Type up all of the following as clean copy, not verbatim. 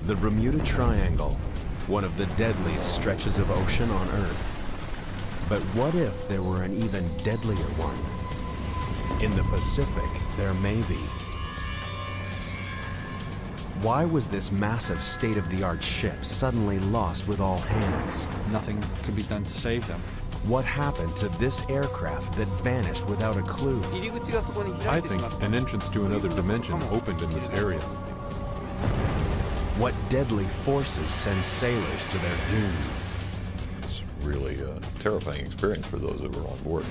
The Bermuda Triangle, one of the deadliest stretches of ocean on Earth. But what if there were an even deadlier one? In the Pacific, there may be. Why was this massive state-of-the-art ship suddenly lost with all hands? Nothing could be done to save them. What happened to this aircraft that vanished without a clue? I think an entrance to another dimension opened in this area. What deadly forces send sailors to their doom? It's really a terrifying experience for those that were on board.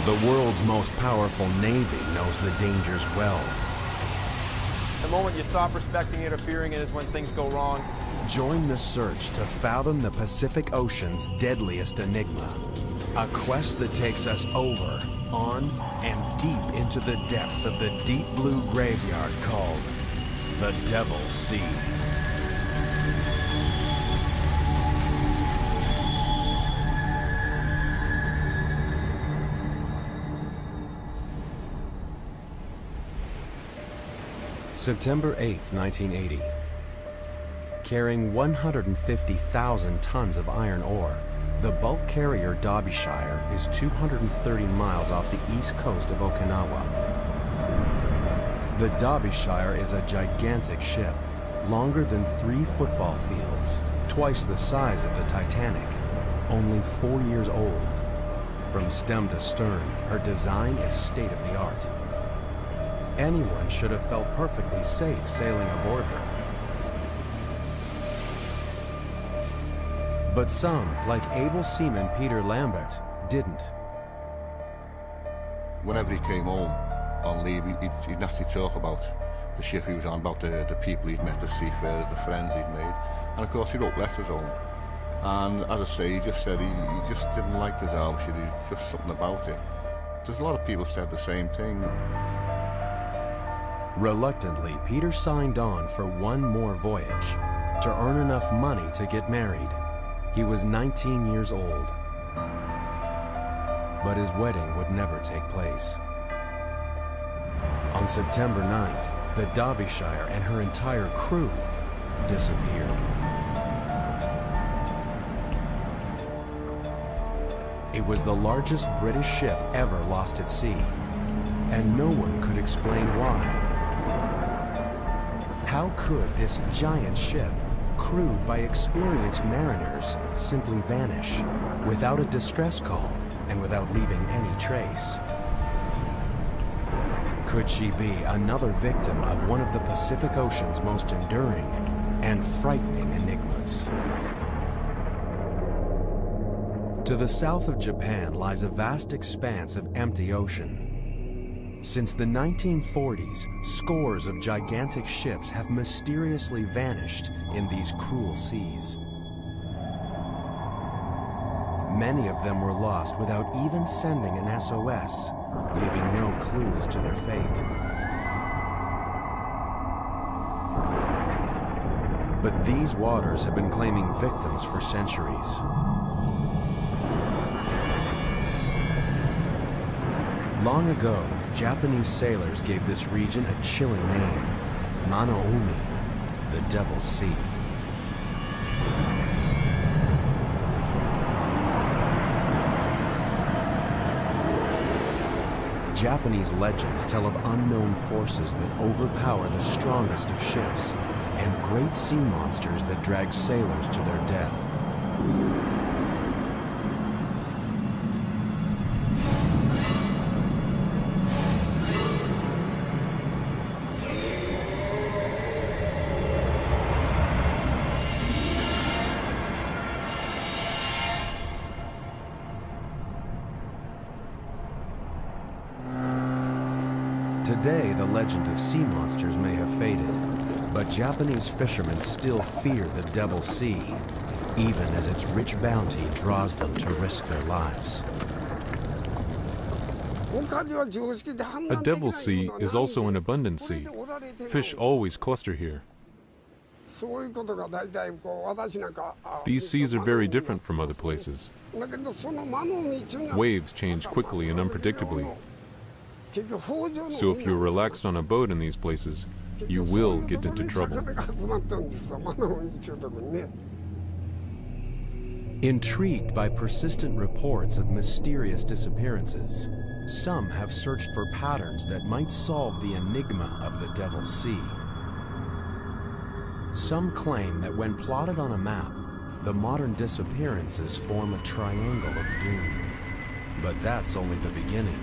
The world's most powerful navy knows the dangers well. The moment you stop respecting it or fearing it is when things go wrong. Join the search to fathom the Pacific Ocean's deadliest enigma. A quest that takes us over, on, and deep into the depths of the deep blue graveyard called the Devil's Sea. September 8th, 1980. Carrying 150,000 tons of iron ore, the bulk carrier Derbyshire is 230 miles off the east coast of Okinawa. The Derbyshire is a gigantic ship, longer than 3 football fields, twice the size of the Titanic, only 4 years old. From stem to stern, her design is state-of-the-art. Anyone should have felt perfectly safe sailing aboard her. But some, like able seaman Peter Lambert, didn't. Whenever he came home on leave, he'd naturally talk about the ship he was on, about the people he'd met, the seafarers, the friends he'd made. And of course he wrote letters home. And as I say, he just said he just didn't like the Derbyshire, there's just something about it. There's a lot of people said the same thing. Reluctantly, Peter signed on for one more voyage to earn enough money to get married. He was 19 years old. But his wedding would never take place. On September 9th, the Derbyshire and her entire crew disappeared. It was the largest British ship ever lost at sea, and no one could explain why. How could this giant ship, crewed by experienced mariners, simply vanish without a distress call and without leaving any trace? Could she be another victim of one of the Pacific Ocean's most enduring and frightening enigmas? To the south of Japan lies a vast expanse of empty ocean. Since the 1940s, scores of gigantic ships have mysteriously vanished in these cruel seas. Many of them were lost without even sending an SOS, leaving no clue as to their fate. But these waters have been claiming victims for centuries. Long ago, Japanese sailors gave this region a chilling name, Manoumi, the Devil's Sea. Japanese legends tell of unknown forces that overpower the strongest of ships and great sea monsters that drag sailors to their death. Today, the legend of sea monsters may have faded, but Japanese fishermen still fear the Devil's Sea, even as its rich bounty draws them to risk their lives. A Devil's Sea is also an abundant sea. Fish always cluster here. These seas are very different from other places. Waves change quickly and unpredictably. So if you're relaxed on a boat in these places, you will get into trouble. Intrigued by persistent reports of mysterious disappearances, some have searched for patterns that might solve the enigma of the Devil's Sea. Some claim that when plotted on a map, the modern disappearances form a triangle of doom. But that's only the beginning.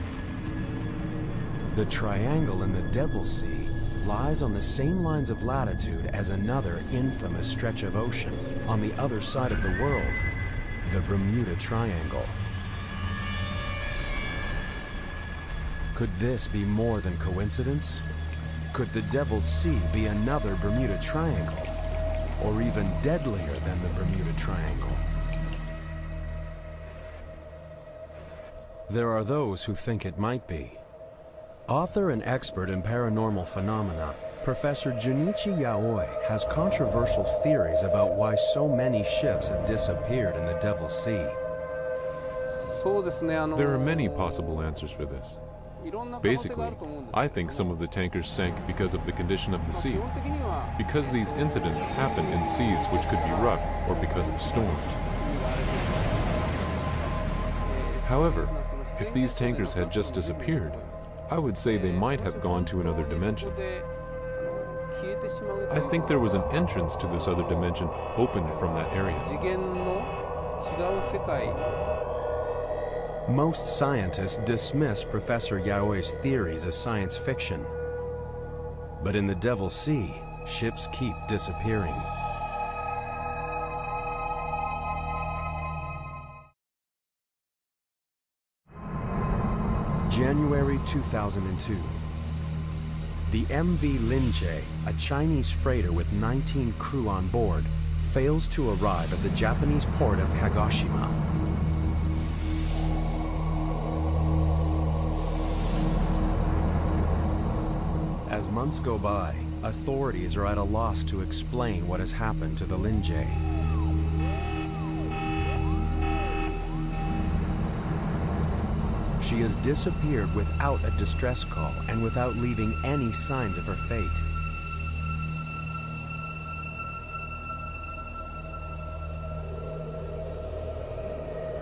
The triangle in the Devil's Sea lies on the same lines of latitude as another infamous stretch of ocean on the other side of the world, the Bermuda Triangle. Could this be more than coincidence? Could the Devil's Sea be another Bermuda Triangle, or even deadlier than the Bermuda Triangle? There are those who think it might be. Author and expert in paranormal phenomena, Professor Junichi Yaoi has controversial theories about why so many ships have disappeared in the Devil's Sea. There are many possible answers for this. Basically, I think some of the tankers sank because of the condition of the sea, because these incidents happen in seas which could be rough, or because of storms. However, if these tankers had just disappeared, I would say they might have gone to another dimension. I think there was an entrance to this other dimension opened from that area. Most scientists dismiss Professor Yaoi's theories as science fiction. But in the Devil's Sea, ships keep disappearing. January 2002. The MV Linjie, a Chinese freighter with 19 crew on board, fails to arrive at the Japanese port of Kagoshima. As months go by, authorities are at a loss to explain what has happened to the Linjie. She has disappeared without a distress call and without leaving any signs of her fate.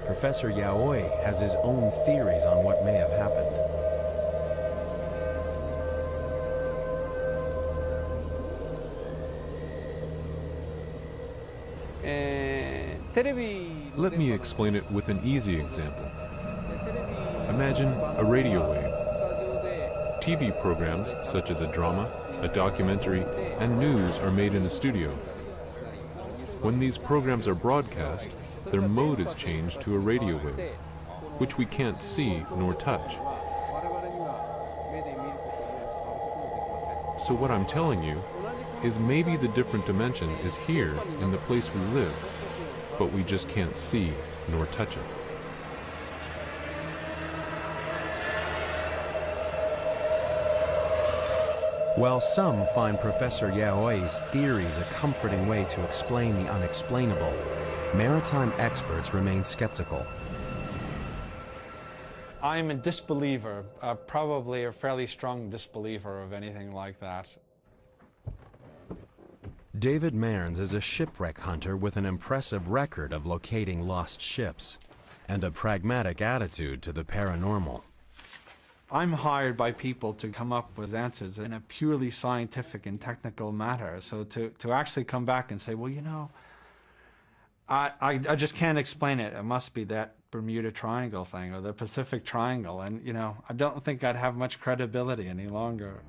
Professor Yaoi has his own theories on what may have happened. Let me explain it with an easy example. Imagine a radio wave. TV programs, such as a drama, a documentary, and news are made in a studio. When these programs are broadcast, their mode is changed to a radio wave, which we can't see nor touch. So what I'm telling you is maybe the different dimension is here in the place we live, but we just can't see nor touch it. While some find Professor Yaoi's theories a comforting way to explain the unexplainable, maritime experts remain skeptical. I'm a disbeliever, probably a fairly strong disbeliever of anything like that. David Mearns is a shipwreck hunter with an impressive record of locating lost ships and a pragmatic attitude to the paranormal. I'm hired by people to come up with answers in a purely scientific and technical matter. So to actually come back and say, well, you know, I just can't explain it. It must be that Bermuda Triangle thing or the Pacific Triangle. And, you know, I don't think I'd have much credibility any longer.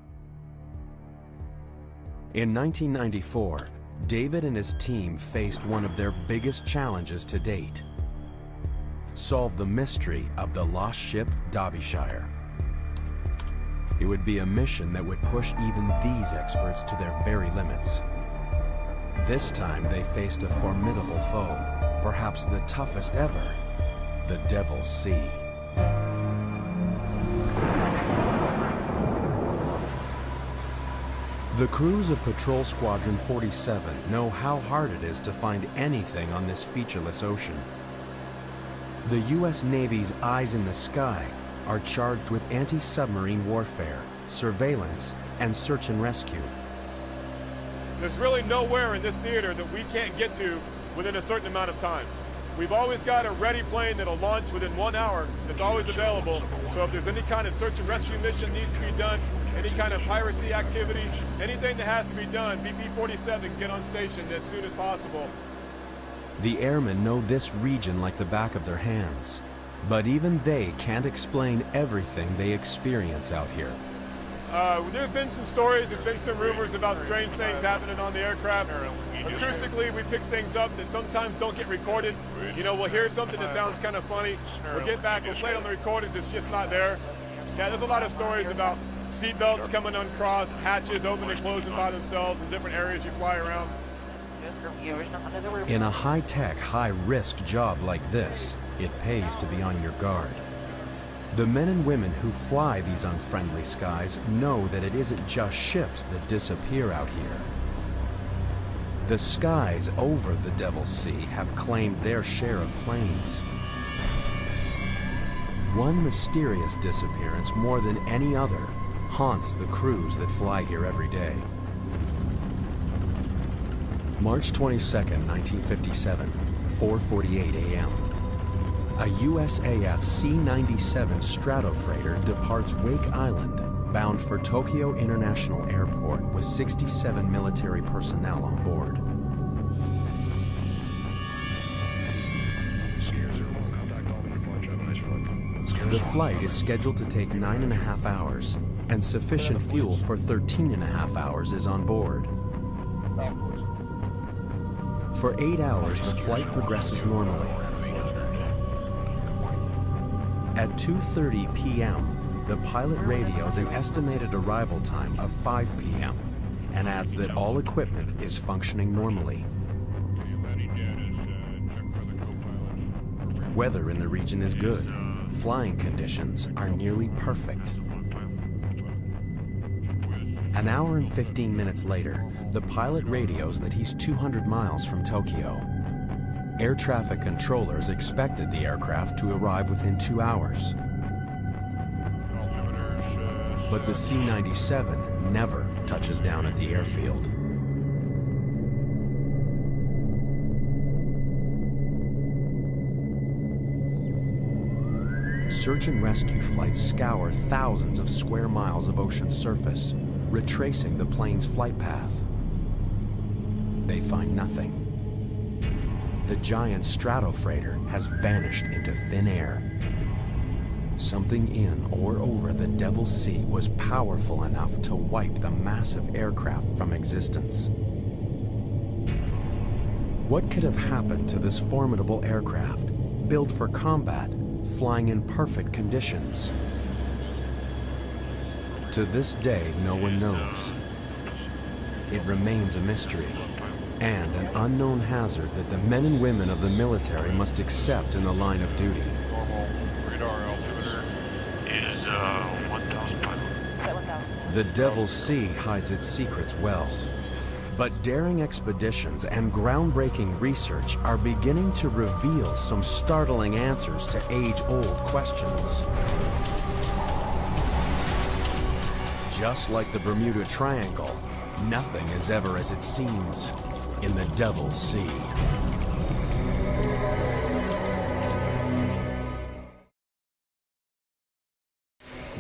In 1994, David and his team faced one of their biggest challenges to date: solve the mystery of the lost ship Derbyshire. It would be a mission that would push even these experts to their very limits. This time they faced a formidable foe, perhaps the toughest ever, the Devil's Sea. The crews of Patrol Squadron 47 know how hard it is to find anything on this featureless ocean. The U.S. Navy's eyes in the sky are charged with anti-submarine warfare, surveillance, and search and rescue, There's really nowhere in this theater that we can't get to within a certain amount of time. We've always got a ready plane that'll launch within 1 hour. It's always available. So if there's any kind of search and rescue mission needs to be done, any kind of piracy activity, anything that has to be done, BP-47 can get on station as soon as possible. The airmen know this region like the back of their hands, but even they can't explain everything they experience out here. There's been some stories, there's been some rumors about strange things happening on the aircraft. Acoustically, we pick things up that sometimes don't get recorded. You know, we'll hear something that sounds kind of funny. We'll get back, we'll play it on the recorders, it's just not there. Yeah, there's a lot of stories about seatbelts coming uncrossed, hatches open and closing by themselves in different areas you fly around. In a high-tech, high-risk job like this, it pays to be on your guard. The men and women who fly these unfriendly skies know that it isn't just ships that disappear out here. The skies over the Devil's Sea have claimed their share of planes. One mysterious disappearance more than any other haunts the crews that fly here every day. March 22nd, 1957, 4:48 a.m. A USAF C-97 Stratofreighter departs Wake Island, bound for Tokyo International Airport with 67 military personnel on board. The flight is scheduled to take 9.5 hours, and sufficient fuel for 13.5 hours is on board. For 8 hours, the flight progresses normally. At 2:30 p.m., the pilot radios an estimated arrival time of 5 p.m. and adds that all equipment is functioning normally. Weather in the region is good. Flying conditions are nearly perfect. An hour and 15 minutes later, the pilot radios that he's 200 miles from Tokyo. Air traffic controllers expected the aircraft to arrive within 2 hours. But the C-97 never touches down at the airfield. Search and rescue flights scour thousands of square miles of ocean surface, retracing the plane's flight path. They find nothing. The giant Stratofreighter has vanished into thin air. Something in or over the Devil's Sea was powerful enough to wipe the massive aircraft from existence. What could have happened to this formidable aircraft, built for combat, flying in perfect conditions? To this day, no one knows. It remains a mystery, and an unknown hazard that the men and women of the military must accept in the line of duty. Normal radar altimeter is 1,500. The Devil's Sea hides its secrets well, but daring expeditions and groundbreaking research are beginning to reveal some startling answers to age-old questions. Just like the Bermuda Triangle, nothing is ever as it seems in the Devil's Sea.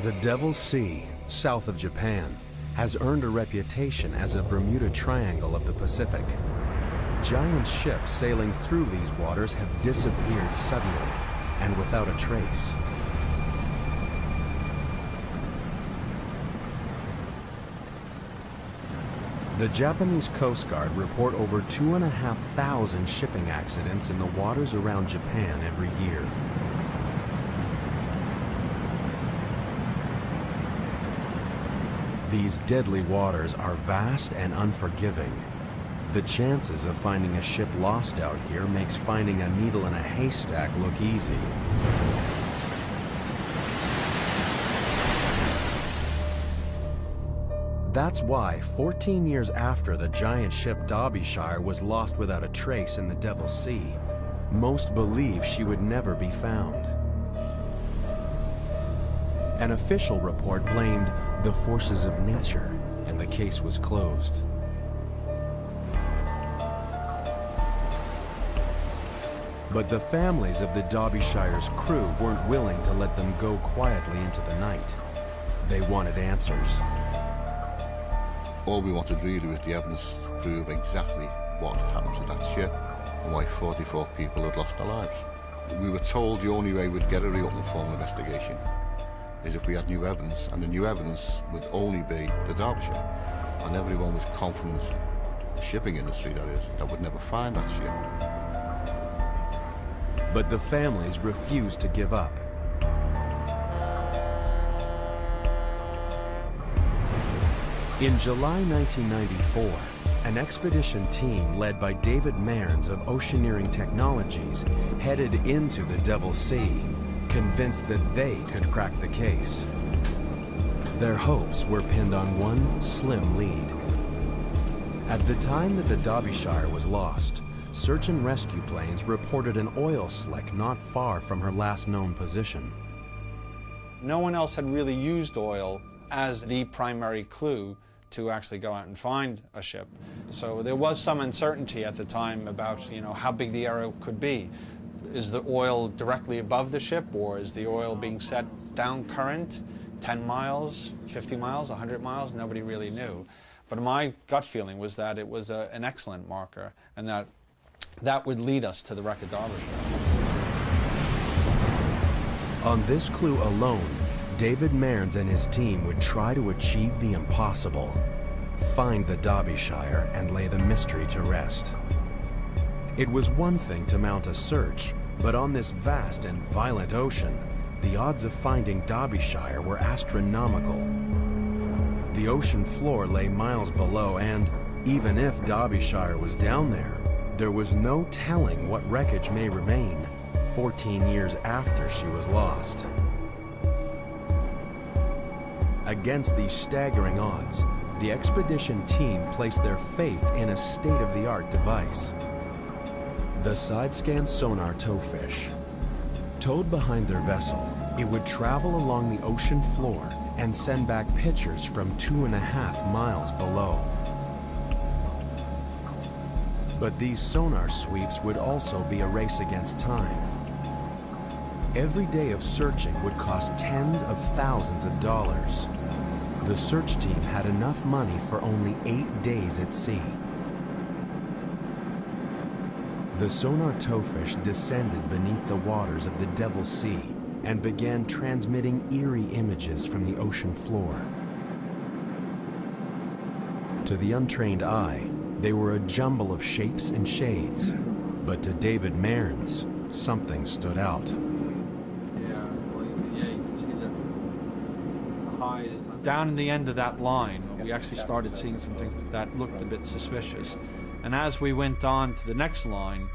The Devil's Sea, south of Japan, has earned a reputation as a Bermuda Triangle of the Pacific. Giant ships sailing through these waters have disappeared suddenly and without a trace. The Japanese Coast Guard report over 2,500 shipping accidents in the waters around Japan every year. These deadly waters are vast and unforgiving. The chances of finding a ship lost out here makes finding a needle in a haystack look easy. That's why, 14 years after the giant ship Derbyshire was lost without a trace in the Devil's Sea, most believe she would never be found. An official report blamed the forces of nature, and the case was closed. But the families of the Derbyshire's crew weren't willing to let them go quietly into the night. They wanted answers. All we wanted really was the evidence to prove exactly what happened to that ship and why 44 people had lost their lives. We were told the only way we'd get a reopened formal investigation is if we had new evidence, and the new evidence would only be the Derbyshire. And everyone was confident, the shipping industry that is, that would never find that ship. But the families refused to give up. In July 1994, an expedition team led by David Mearns of Oceaneering Technologies headed into the Devil's Sea, convinced that they could crack the case. Their hopes were pinned on one slim lead. At the time that the Derbyshire was lost, search and rescue planes reported an oil slick not far from her last known position. No one else had really used oil as the primary clue to actually go out and find a ship. So there was some uncertainty at the time about, how big the area could be. Is the oil directly above the ship, or is the oil being set down current, 10 miles, 50 miles, 100 miles? Nobody really knew. But my gut feeling was that it was an excellent marker, and that would lead us to the wreck of Derbyshire. On this clue alone, David Mearns and his team would try to achieve the impossible: find the Derbyshire and lay the mystery to rest. It was one thing to mount a search, but on this vast and violent ocean, the odds of finding Derbyshire were astronomical. The ocean floor lay miles below, and even if Derbyshire was down there was no telling what wreckage may remain 14 years after she was lost. Against these staggering odds, the expedition team placed their faith in a state-of-the-art device: the side-scan sonar towfish. Towed behind their vessel, it would travel along the ocean floor and send back pictures from 2.5 miles below. But these sonar sweeps would also be a race against time. Every day of searching would cost tens of thousands of dollars. The search team had enough money for only 8 days at sea. The sonar towfish descended beneath the waters of the Devil's Sea and began transmitting eerie images from the ocean floor. To the untrained eye, they were a jumble of shapes and shades, but to David Mearns, something stood out. Down in the end of that line, we actually started seeing some things that looked a bit suspicious. And as we went on to the next line,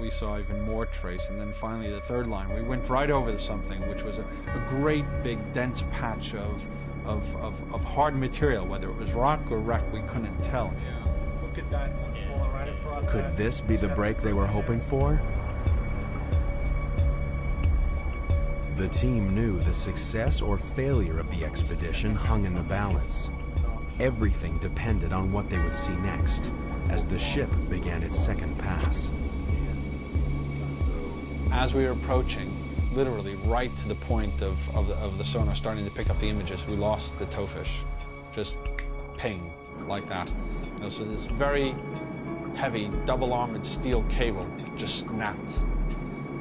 we saw even more trace. And then finally, the third line, we went right over to something which was a great big dense patch of hard material. Whether it was rock or wreck, we couldn't tell. Look at that one falling right across. Could this be the break they were hoping for? The team knew the success or failure of the expedition hung in the balance. Everything depended on what they would see next, as the ship began its second pass. As we were approaching, literally right to the point of the sonar starting to pick up the images, we lost the towfish. Just ping, like that. So this very heavy, double-armored steel cable just snapped.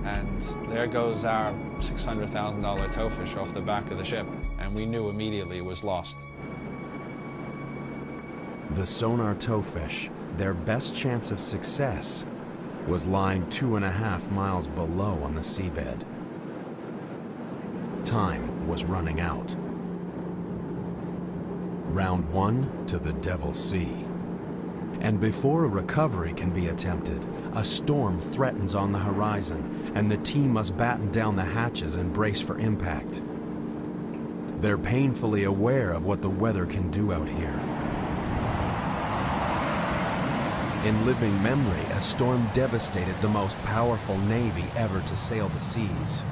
And there goes our $600,000 towfish off the back of the ship, and we knew immediately it was lost. The sonar towfish, their best chance of success, was lying 2.5 miles below on the seabed. Time was running out. Round 1 to the Devil's Sea. And before a recovery can be attempted, a storm threatens on the horizon, and the team must batten down the hatches and brace for impact. They're painfully aware of what the weather can do out here. In living memory, a storm devastated the most powerful navy ever to sail the seas.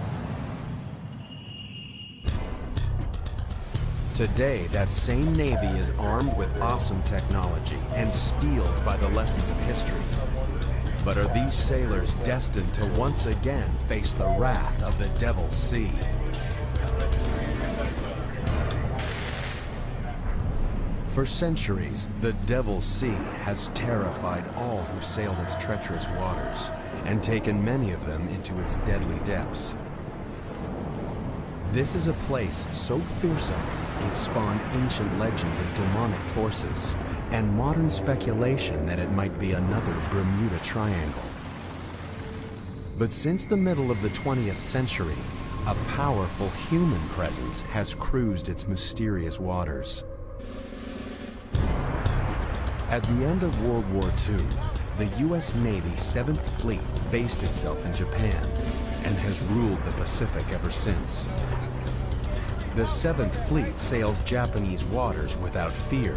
Today, that same navy is armed with awesome technology and steeled by the lessons of history. But are these sailors destined to once again face the wrath of the Devil's Sea? For centuries, the Devil's Sea has terrified all who sailed its treacherous waters and taken many of them into its deadly depths. This is a place so fearsome, it spawned ancient legends of demonic forces and modern speculation that it might be another Bermuda Triangle. But since the middle of the 20th century, a powerful human presence has cruised its mysterious waters. At the end of World War II, the U.S. Navy's 7th Fleet based itself in Japan and has ruled the Pacific ever since. The 7th Fleet sails Japanese waters without fear,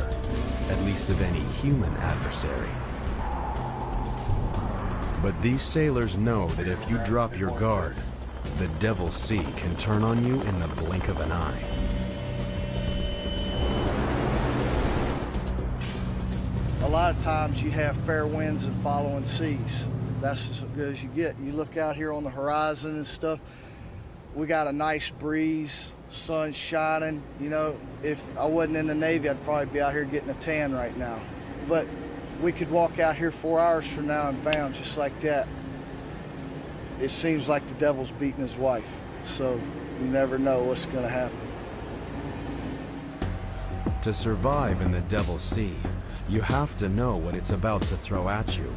at least of any human adversary. But these sailors know that if you drop your guard, the Devil's Sea can turn on you in the blink of an eye. A lot of times you have fair winds and following seas. That's as good as you get. You look out here on the horizon and stuff, we got a nice breeze, sun shining. You know, if I wasn't in the Navy, I'd probably be out here getting a tan right now. But we could walk out here 4 hours from now and bam, just like that. It seems like the devil's beating his wife. So you never know what's gonna happen. To survive in the Devil's Sea, you have to know what it's about to throw at you.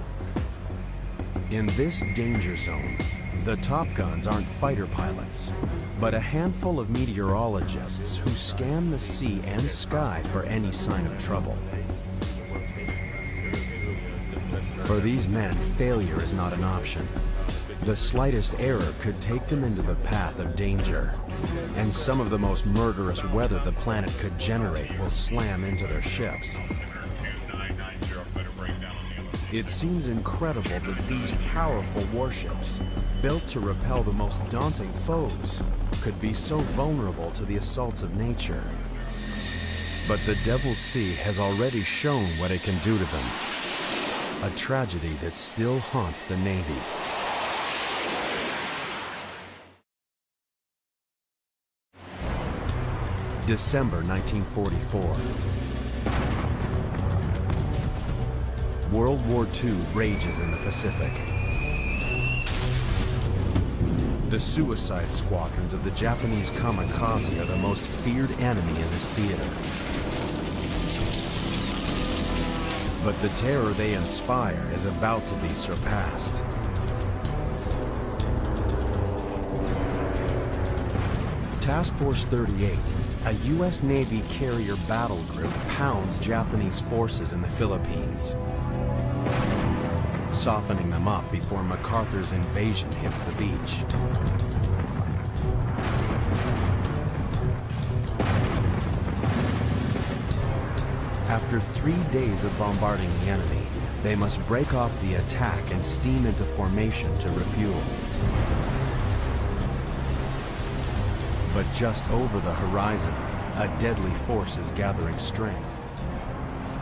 In this danger zone, the Top Guns aren't fighter pilots, but a handful of meteorologists who scan the sea and sky for any sign of trouble. For these men, failure is not an option. The slightest error could take them into the path of danger, and some of the most murderous weather the planet could generate will slam into their ships. It seems incredible that these powerful warships, built to repel the most daunting foes, could be so vulnerable to the assaults of nature. But the Devil's Sea has already shown what it can do to them. A tragedy that still haunts the Navy. December 1944. World War II rages in the Pacific. The suicide squadrons of the Japanese kamikaze are the most feared enemy in this theater. But the terror they inspire is about to be surpassed. Task Force 38, a U.S. Navy carrier battle group, pounds Japanese forces in the Philippines, softening them up before MacArthur's invasion hits the beach. After 3 days of bombarding the enemy, they must break off the attack and steam into formation to refuel. But just over the horizon, a deadly force is gathering strength.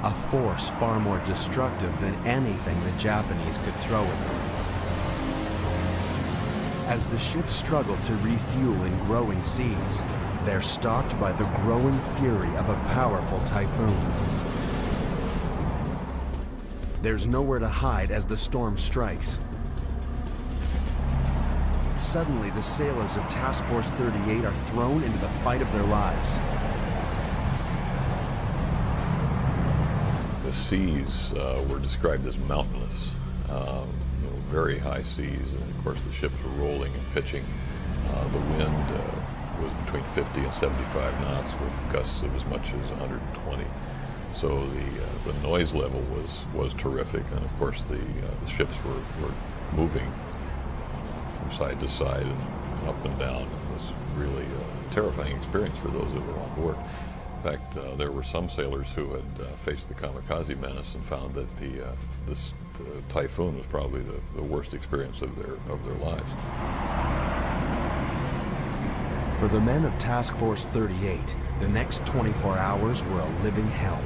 A force far more destructive than anything the Japanese could throw at them. As the ships struggle to refuel in growing seas, they're stalked by the growing fury of a powerful typhoon. There's nowhere to hide as the storm strikes. Suddenly, the sailors of Task Force 38 are thrown into the fight of their lives. The seas were described as mountainous, very high seas, and of course the ships were rolling and pitching. The wind was between 50 and 75 knots with gusts of as much as 120. So the noise level was terrific, and of course the ships were moving from side to side and up and down. It was really a terrifying experience for those that were on board. In fact, there were some sailors who had faced the kamikaze menace and found that the typhoon was probably the worst experience of their lives. For the men of Task Force 38, the next 24 hours were a living hell.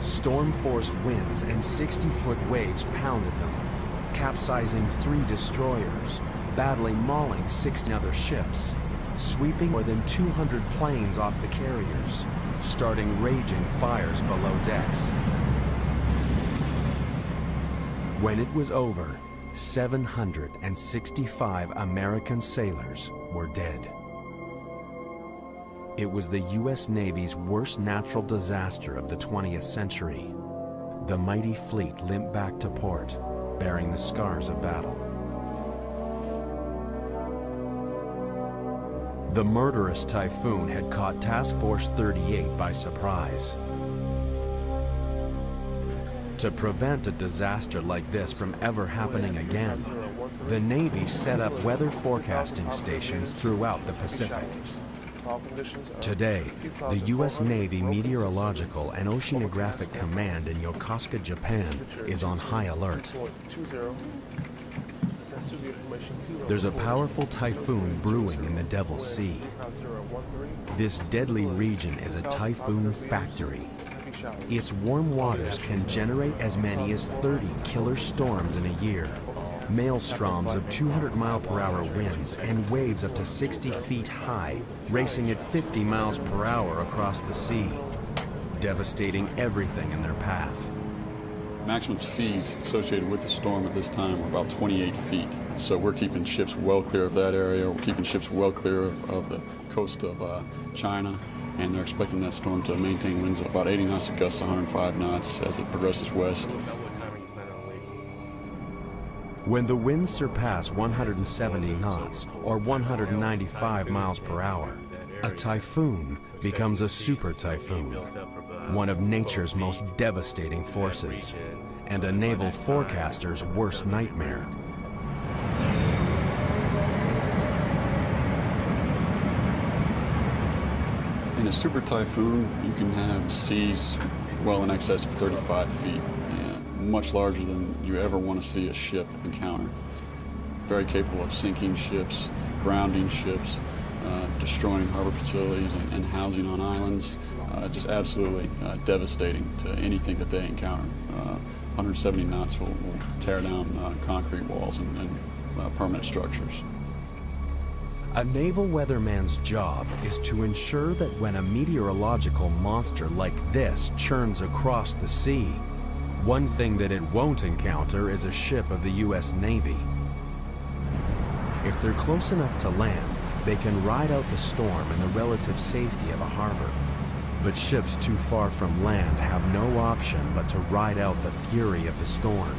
Storm-force winds and 60-foot waves pounded them, capsizing 3 destroyers, badly mauling 16 other ships, sweeping more than 200 planes off the carriers, starting raging fires below decks. When it was over, 765 American sailors were dead. It was the U.S. Navy's worst natural disaster of the 20th century. The mighty fleet limped back to port, bearing the scars of battle. The murderous typhoon had caught Task Force 38 by surprise. To prevent a disaster like this from ever happening again, the Navy set up weather forecasting stations throughout the Pacific. Today, the U.S. Navy Meteorological and Oceanographic Command in Yokosuka, Japan, is on high alert. There's a powerful typhoon brewing in the Devil's Sea. This deadly region is a typhoon factory. Its warm waters can generate as many as 30 killer storms in a year, maelstroms of 200-mile-per-hour winds and waves up to 60 feet high, racing at 50 miles per hour across the sea, devastating everything in their path. Maximum seas associated with the storm at this time are about 28 feet. So we're keeping ships well clear of that area. We're keeping ships well clear of the coast of China. And they're expecting that storm to maintain winds of about 80 knots of gusts, 105 knots as it progresses west. When the winds surpass 170 knots, or 195 miles per hour, a typhoon becomes a super typhoon, one of nature's most devastating forces, and a naval forecaster's worst nightmare. In a super typhoon, you can have seas well in excess of 35 feet, much larger than you ever want to see a ship encounter. Very capable of sinking ships, grounding ships, destroying harbor facilities and housing on islands. Just absolutely devastating to anything that they encounter. 170 knots will tear down concrete walls and permanent structures. A naval weatherman's job is to ensure that when a meteorological monster like this churns across the sea, one thing that it won't encounter is a ship of the U.S. Navy. If they're close enough to land, they can ride out the storm in the relative safety of a harbor. But ships too far from land have no option but to ride out the fury of the storm.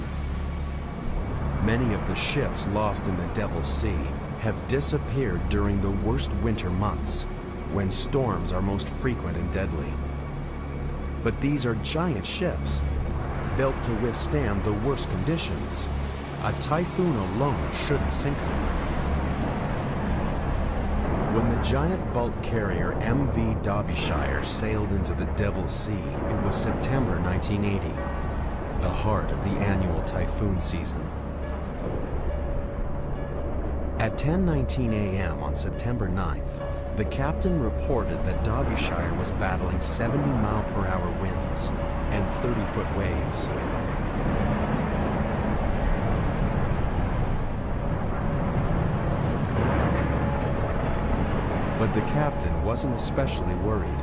Many of the ships lost in the Devil's Sea have disappeared during the worst winter months, when storms are most frequent and deadly. But these are giant ships, built to withstand the worst conditions. A typhoon alone shouldn't sink them. When the giant bulk carrier MV Derbyshire sailed into the Devil's Sea, it was September 1980, the heart of the annual typhoon season. At 10:19 a.m. on September 9th, the captain reported that Derbyshire was battling 70-mile-per-hour winds and 30-foot waves. But the captain wasn't especially worried.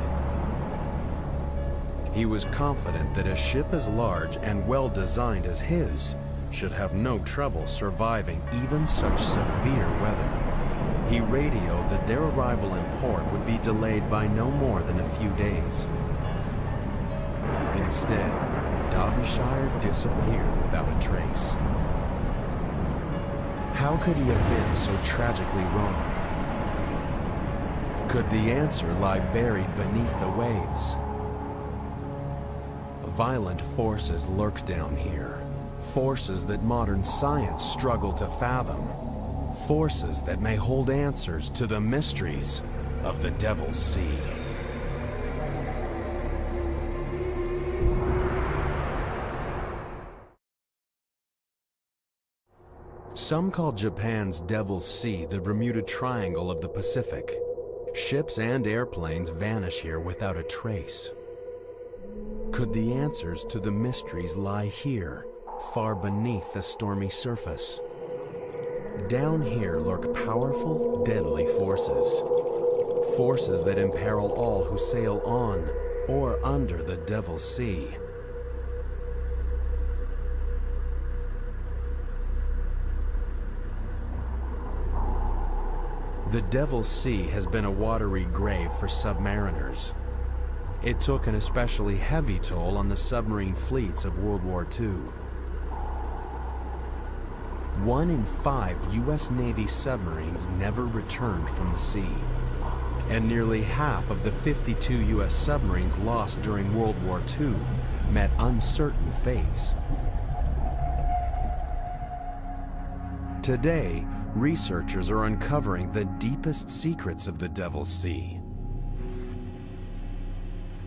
He was confident that a ship as large and well-designed as his should have no trouble surviving even such severe weather. He radioed that their arrival in port would be delayed by no more than a few days. Instead, Derbyshire disappeared without a trace. How could he have been so tragically wrong? Could the answer lie buried beneath the waves? Violent forces lurk down here. Forces that modern science struggle to fathom. Forces that may hold answers to the mysteries of the Devil's Sea. Some call Japan's Devil's Sea the Bermuda Triangle of the Pacific. Ships and airplanes vanish here without a trace. Could the answers to the mysteries lie here, far beneath the stormy surface. Down here lurk powerful, deadly forces. Forces that imperil all who sail on or under the Devil's Sea. The Devil's Sea has been a watery grave for submariners. It took an especially heavy toll on the submarine fleets of World War II. 1 in 5 U.S. Navy submarines never returned from the sea, and nearly half of the 52 U.S. submarines lost during World War II met uncertain fates. Today, researchers are uncovering the deepest secrets of the Devil's Sea.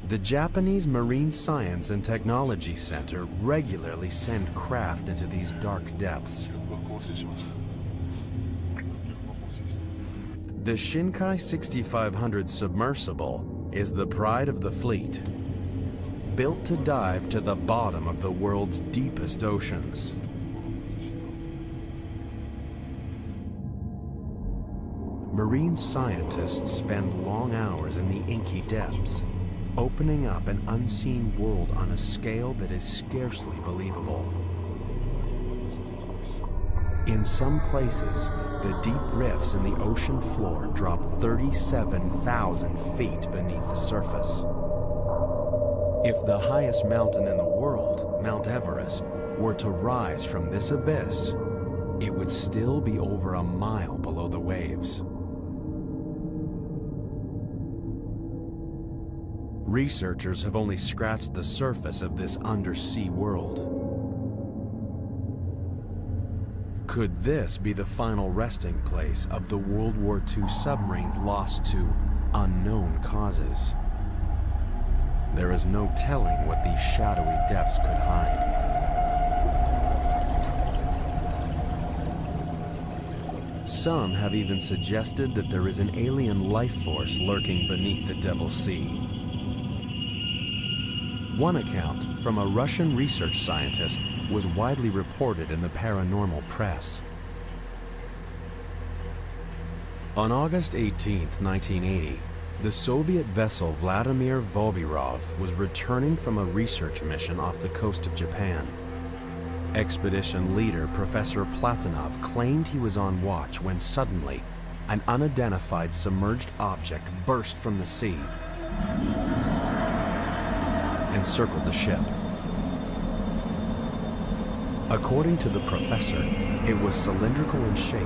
The Japanese Marine Science and Technology Center regularly send craft into these dark depths. The Shinkai 6500 submersible is the pride of the fleet, built to dive to the bottom of the world's deepest oceans. Marine scientists spend long hours in the inky depths, opening up an unseen world on a scale that is scarcely believable. In some places, the deep rifts in the ocean floor drop 37,000 feet beneath the surface. If the highest mountain in the world, Mount Everest, were to rise from this abyss, it would still be over a mile below the waves. Researchers have only scratched the surface of this undersea world. Could this be the final resting place of the World War II submarines lost to unknown causes? There is no telling what these shadowy depths could hide. Some have even suggested that there is an alien life force lurking beneath the Devil's Sea. One account, from a Russian research scientist, was widely reported in the paranormal press. On August 18, 1980, the Soviet vessel Vladimir Volbirov was returning from a research mission off the coast of Japan. Expedition leader Professor Platonov claimed he was on watch when suddenly an unidentified submerged object burst from the sea and circled the ship. According to the professor, it was cylindrical in shape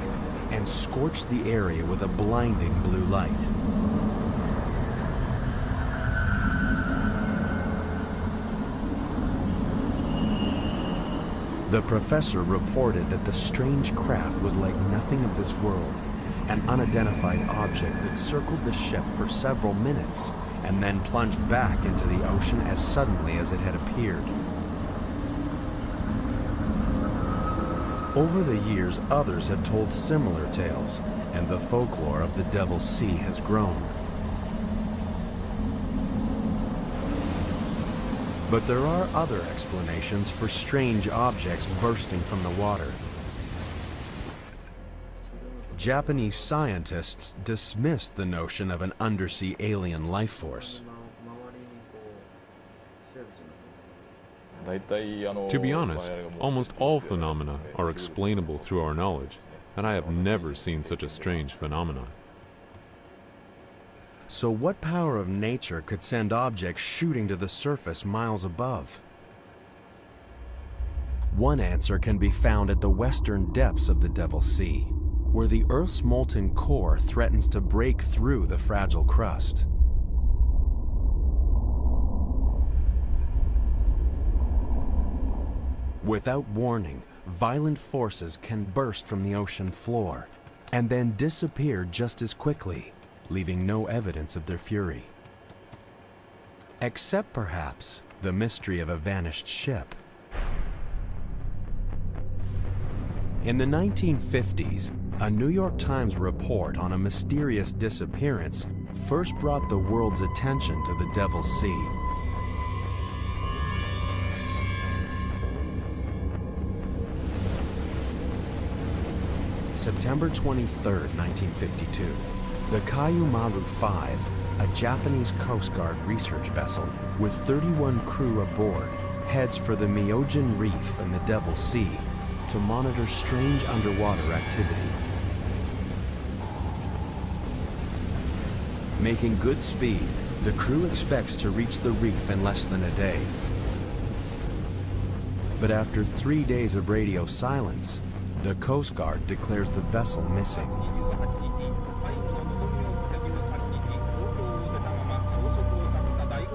and scorched the area with a blinding blue light. The professor reported that the strange craft was like nothing of this world, an unidentified object that circled the ship for several minutes and then plunged back into the ocean as suddenly as it had appeared. Over the years, others have told similar tales, and the folklore of the Devil's Sea has grown. But there are other explanations for strange objects bursting from the water. Japanese scientists dismissed the notion of an undersea alien life force. To be honest, almost all phenomena are explainable through our knowledge, and I have never seen such a strange phenomenon. So what power of nature could send objects shooting to the surface miles above? One answer can be found at the western depths of the Devil's Sea, where the Earth's molten core threatens to break through the fragile crust. Without warning, violent forces can burst from the ocean floor and then disappear just as quickly, leaving no evidence of their fury. Except perhaps the mystery of a vanished ship. In the 1950s, a New York Times report on a mysterious disappearance first brought the world's attention to the Devil's Sea. September 23, 1952, the Kayumaru 5, a Japanese Coast Guard research vessel with 31 crew aboard, heads for the Myojin Reef in the Devil's Sea to monitor strange underwater activity. Making good speed, the crew expects to reach the reef in less than a day. But after 3 days of radio silence, the Coast Guard declares the vessel missing.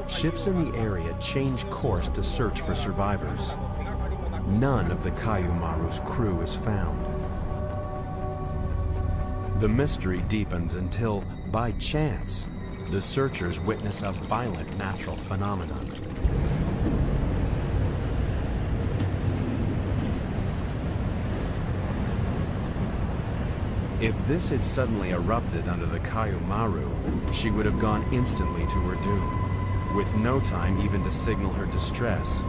Ships in the area change course to search for survivors. None of the Kayumaru's crew is found. The mystery deepens until, by chance, the searchers witness a violent natural phenomenon. If this had suddenly erupted under the Kayumaru, she would have gone instantly to her doom, with no time even to signal her distress.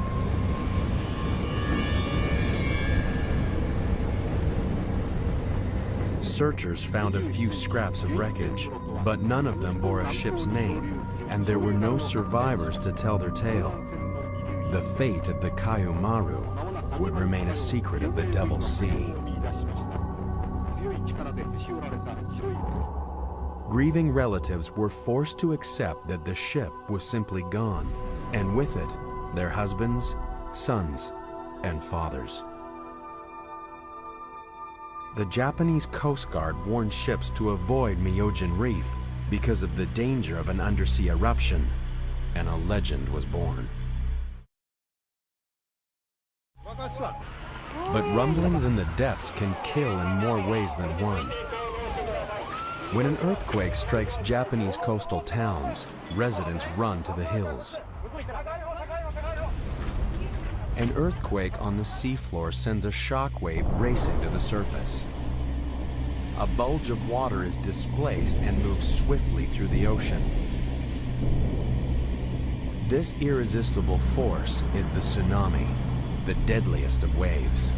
Searchers found a few scraps of wreckage, but none of them bore a ship's name, and there were no survivors to tell their tale. The fate of the Kayumaru would remain a secret of the Devil's Sea. Grieving relatives were forced to accept that the ship was simply gone, and with it, their husbands, sons, and fathers. The Japanese Coast Guard warned ships to avoid Myojin Reef because of the danger of an undersea eruption, and a legend was born. But rumblings in the depths can kill in more ways than one. When an earthquake strikes Japanese coastal towns, residents run to the hills. An earthquake on the seafloor sends a shockwave racing to the surface. A bulge of water is displaced and moves swiftly through the ocean. This irresistible force is the tsunami, the deadliest of waves.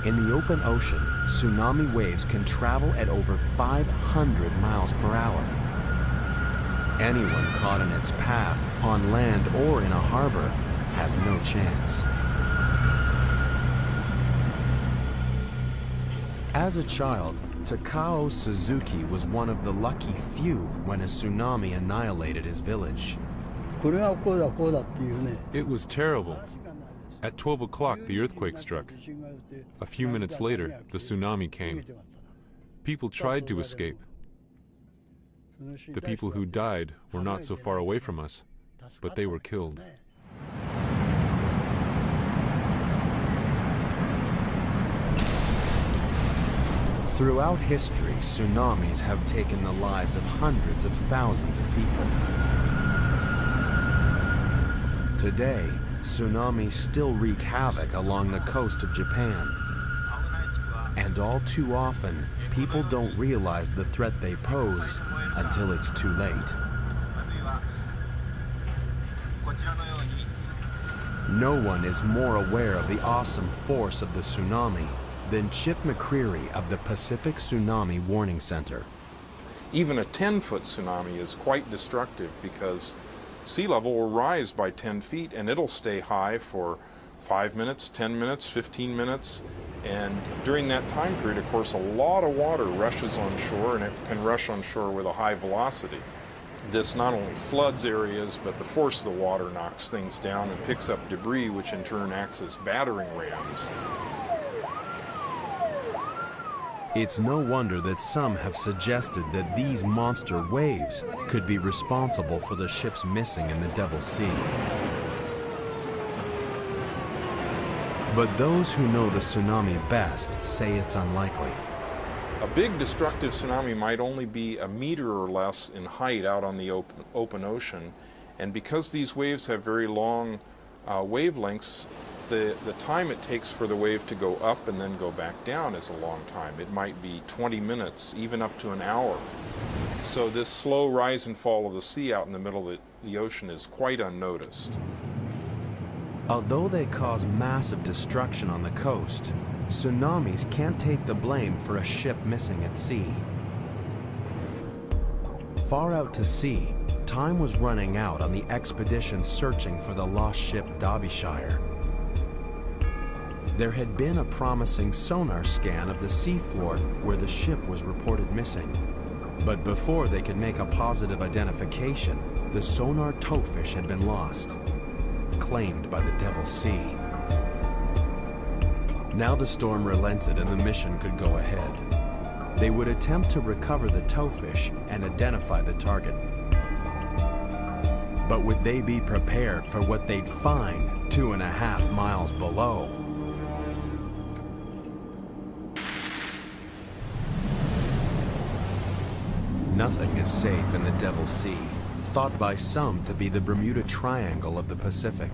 In the open ocean, tsunami waves can travel at over 500 miles per hour. Anyone caught in its path, on land or in a harbor, has no chance. As a child, Takao Suzuki was one of the lucky few when a tsunami annihilated his village. It was terrible. At 12 o'clock, the earthquake struck. A few minutes later, the tsunami came. People tried to escape. The people who died were not so far away from us, but they were killed. Throughout history, tsunamis have taken the lives of hundreds of thousands of people. Today, tsunamis still wreak havoc along the coast of Japan. And all too often, people don't realize the threat they pose until it's too late. No one is more aware of the awesome force of the tsunami than Chip McCreary of the Pacific Tsunami Warning Center. Even a 10-foot tsunami is quite destructive because sea level will rise by 10 feet and it'll stay high for 5 minutes, 10 minutes, 15 minutes. And during that time period, of course, a lot of water rushes on shore, and it can rush on shore with a high velocity. This not only floods areas, but the force of the water knocks things down and picks up debris, which in turn acts as battering rams. It's no wonder that some have suggested that these monster waves could be responsible for the ships missing in the Devil's Sea. But those who know the tsunami best say it's unlikely. A big destructive tsunami might only be a meter or less in height out on the open ocean, and because these waves have very long wavelengths, the time it takes for the wave to go up and then go back down is a long time. It might be 20 minutes, even up to an hour. So this slow rise and fall of the sea out in the middle of the ocean is quite unnoticed. Although they cause massive destruction on the coast, Tsunamis can't take the blame for a ship missing at sea. Far out to sea, time was running out on the expedition searching for the lost ship Derbyshire. There had been a promising sonar scan of the seafloor where the ship was reported missing. But before they could make a positive identification, the sonar towfish had been lost, claimed by the Devil's Sea. Now the storm relented and the mission could go ahead. They would attempt to recover the towfish and identify the target. But would they be prepared for what they'd find 2.5 miles below? Nothing is safe in the Devil's Sea, thought by some to be the Bermuda Triangle of the Pacific.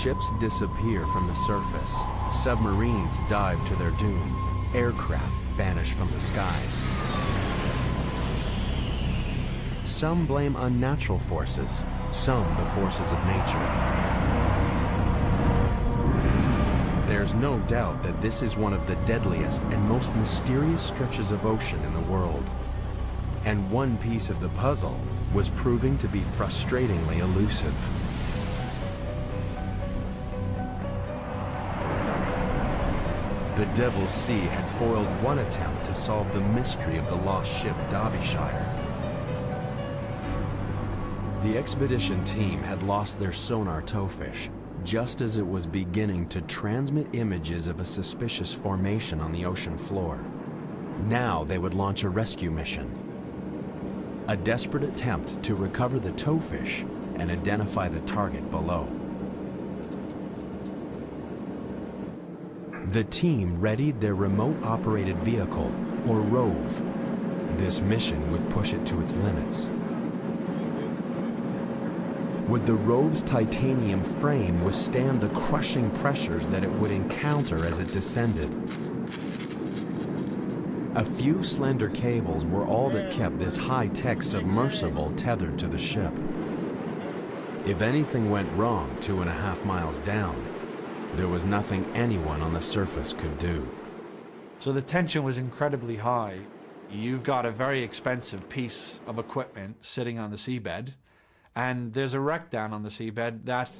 Ships disappear from the surface, submarines dive to their doom, aircraft vanish from the skies. Some blame unnatural forces, some the forces of nature. There's no doubt that this is one of the deadliest and most mysterious stretches of ocean in the world. And one piece of the puzzle was proving to be frustratingly elusive. The Devil's Sea had foiled one attempt to solve the mystery of the lost ship Derbyshire. The expedition team had lost their sonar towfish just as it was beginning to transmit images of a suspicious formation on the ocean floor. Now they would launch a rescue mission. A desperate attempt to recover the towfish and identify the target below. The team readied their remote-operated vehicle, or ROVE. This mission would push it to its limits. Would the ROVE's titanium frame withstand the crushing pressures that it would encounter as it descended? A few slender cables were all that kept this high-tech submersible tethered to the ship. If anything went wrong 2.5 miles down, there was nothing anyone on the surface could do. So the tension was incredibly high. You've got a very expensive piece of equipment sitting on the seabed, and there's a wreck down on the seabed that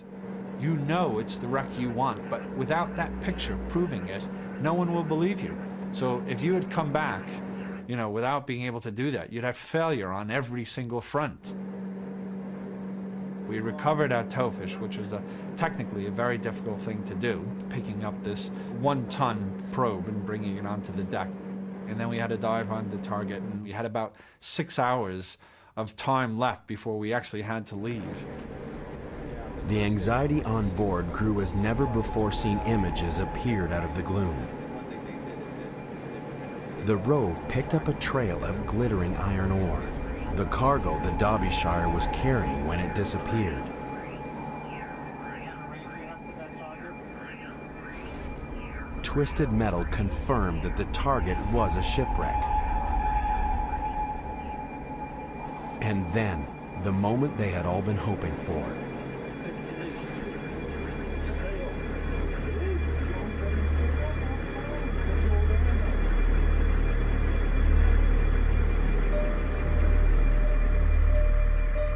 you know it's the wreck you want, but without that picture proving it, no one will believe you. So if you had come back, you know, without being able to do that, you'd have failure on every single front. We recovered our towfish, which was technically a very difficult thing to do, picking up this 1-ton probe and bringing it onto the deck. And then we had to dive on the target, and we had about 6 hours of time left before we actually had to leave. The anxiety on board grew as never before seen images appeared out of the gloom. The ROVE picked up a trail of glittering iron ore, the cargo the Derbyshire was carrying when it disappeared. Twisted metal confirmed that the target was a shipwreck. And then, the moment they had all been hoping for.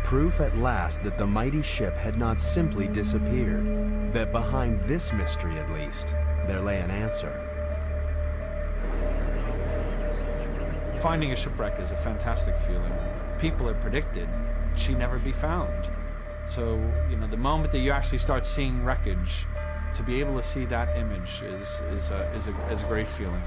Proof at last that the mighty ship had not simply disappeared, that behind this mystery at least, there lay an answer. Finding a shipwreck is a fantastic feeling. People had predicted she'd never be found. So, you know, the moment that you actually start seeing wreckage, to be able to see that image is a great feeling.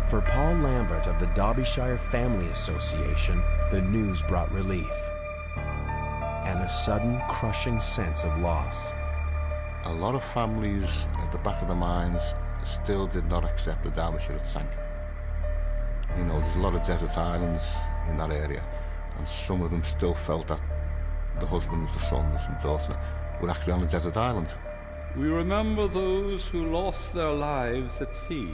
For Paul Lambert of the Derbyshire Family Association, the news brought relief and a sudden crushing sense of loss. A lot of families at the back of their minds still did not accept the Derbyshire had sank. You know, there's a lot of desert islands in that area, and some of them still felt that the husbands, the sons and daughters were actually on a desert island. We remember those who lost their lives at sea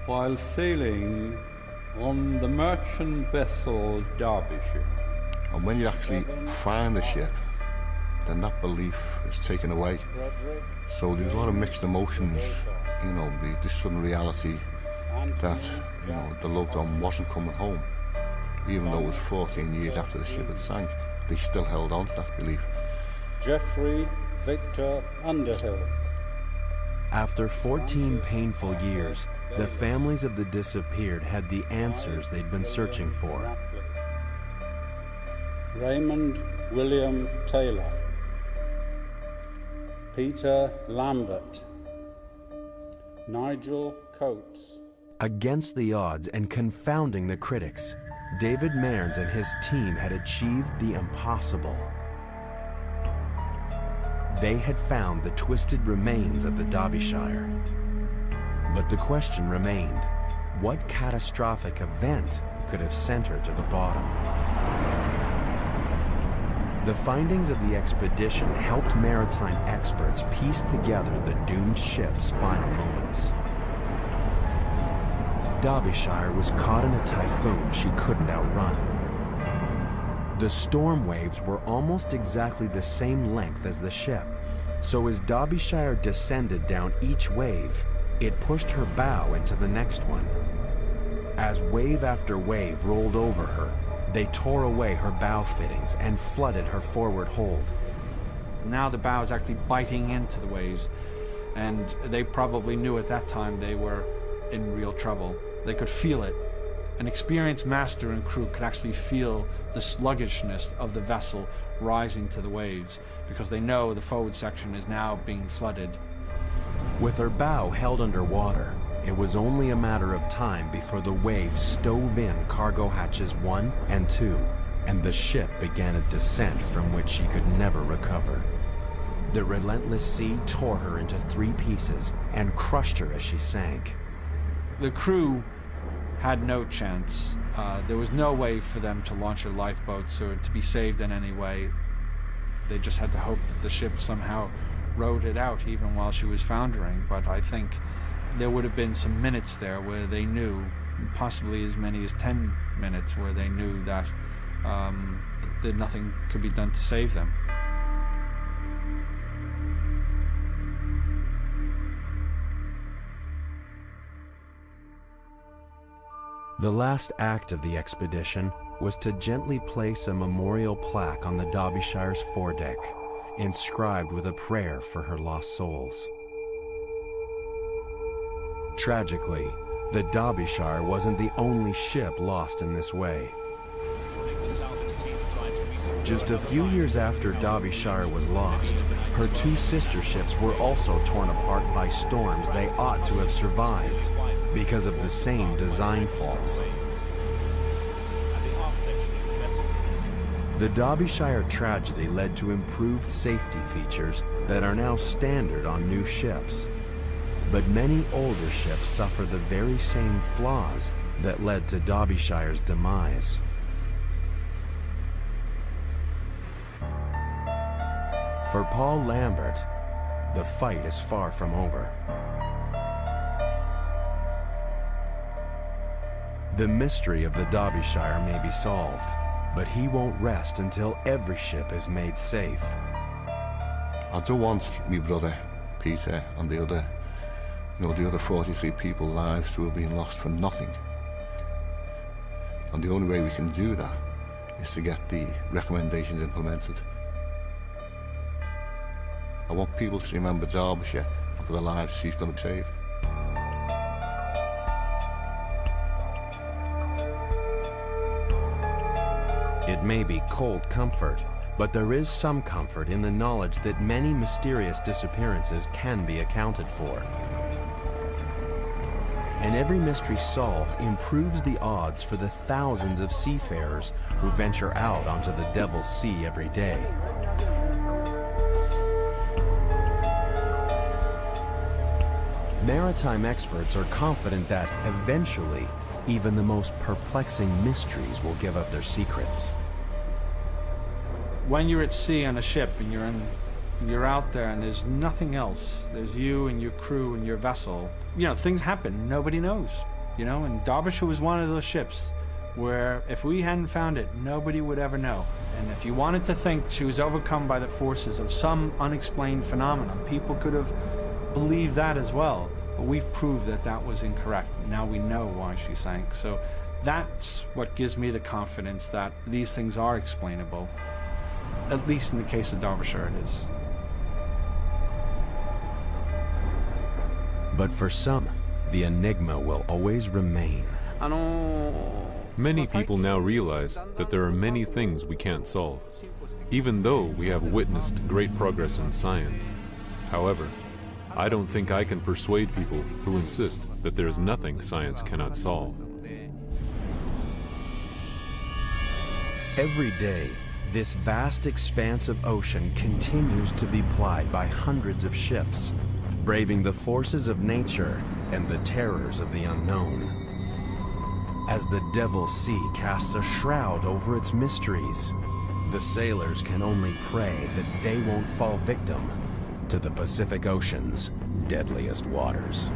while sailing on the merchant vessel Derbyshire. And when you actually find the ship, then that belief is taken away. So there's a lot of mixed emotions, you know, this sudden reality that, you know, the loved one wasn't coming home. Even though it was 14 years after the ship had sank, they still held on to that belief. Geoffrey Victor Underhill. After 14 painful years, the families of the disappeared had the answers they'd been searching for. Raymond William Taylor. Peter Lambert. Nigel Coates. Against the odds and confounding the critics, David Mearns and his team had achieved the impossible. They had found the twisted remains of the Derbyshire. But the question remained, what catastrophic event could have sent her to the bottom? The findings of the expedition helped maritime experts piece together the doomed ship's final moments. Derbyshire was caught in a typhoon she couldn't outrun. The storm waves were almost exactly the same length as the ship, so as Derbyshire descended down each wave, it pushed her bow into the next one. As wave after wave rolled over her, they tore away her bow fittings and flooded her forward hold. Now the bow is actually biting into the waves, and they probably knew at that time they were in real trouble. They could feel it. An experienced master and crew could actually feel the sluggishness of the vessel rising to the waves, because they know the forward section is now being flooded. With her bow held underwater, it was only a matter of time before the waves stove in cargo hatches 1 and 2, and the ship began a descent from which she could never recover. The relentless sea tore her into 3 pieces and crushed her as she sank. The crew had no chance. There was no way for them to launch their lifeboats or to be saved in any way. They just had to hope that the ship somehow rode it out even while she was foundering. But I think there would have been some minutes there where they knew, possibly as many as 10 minutes, where they knew that nothing could be done to save them. The last act of the expedition was to gently place a memorial plaque on the Derbyshire's foredeck, inscribed with a prayer for her lost souls. Tragically, the Derbyshire wasn't the only ship lost in this way. Just a few years after Derbyshire was lost, her 2 sister ships were also torn apart by storms they ought to have survived, because of the same design faults. The Derbyshire tragedy led to improved safety features that are now standard on new ships. But many older ships suffer the very same flaws that led to Derbyshire's demise. For Paul Lambert, the fight is far from over. The mystery of the Derbyshire may be solved, but he won't rest until every ship is made safe. I don't want my brother, Peter, and the other 43 people's lives to have been lost for nothing. And the only way we can do that is to get the recommendations implemented. I want people to remember Derbyshire and for the lives she's going to save. It may be cold comfort, but there is some comfort in the knowledge that many mysterious disappearances can be accounted for. And every mystery solved improves the odds for the thousands of seafarers who venture out onto the Devil's Sea every day. Maritime experts are confident that, eventually, even the most perplexing mysteries will give up their secrets. When you're at sea on a ship and you're out there and there's nothing else, there's you and your crew and your vessel, you know, things happen, nobody knows. you know, and Derbyshire was one of those ships where if we hadn't found it, nobody would ever know. And if you wanted to think she was overcome by the forces of some unexplained phenomenon, people could have believed that as well. But we've proved that that was incorrect. Now we know why she sank. So that's what gives me the confidence that these things are explainable. At least in the case of Derbyshire, it is. But for some, the enigma will always remain. Many people now realize that there are many things we can't solve, even though we have witnessed great progress in science. However, I don't think I can persuade people who insist that there is nothing science cannot solve. Every day, this vast expanse of ocean continues to be plied by hundreds of ships, braving the forces of nature and the terrors of the unknown. As the Devil's Sea casts a shroud over its mysteries, the sailors can only pray that they won't fall victim to the Pacific Ocean's deadliest waters.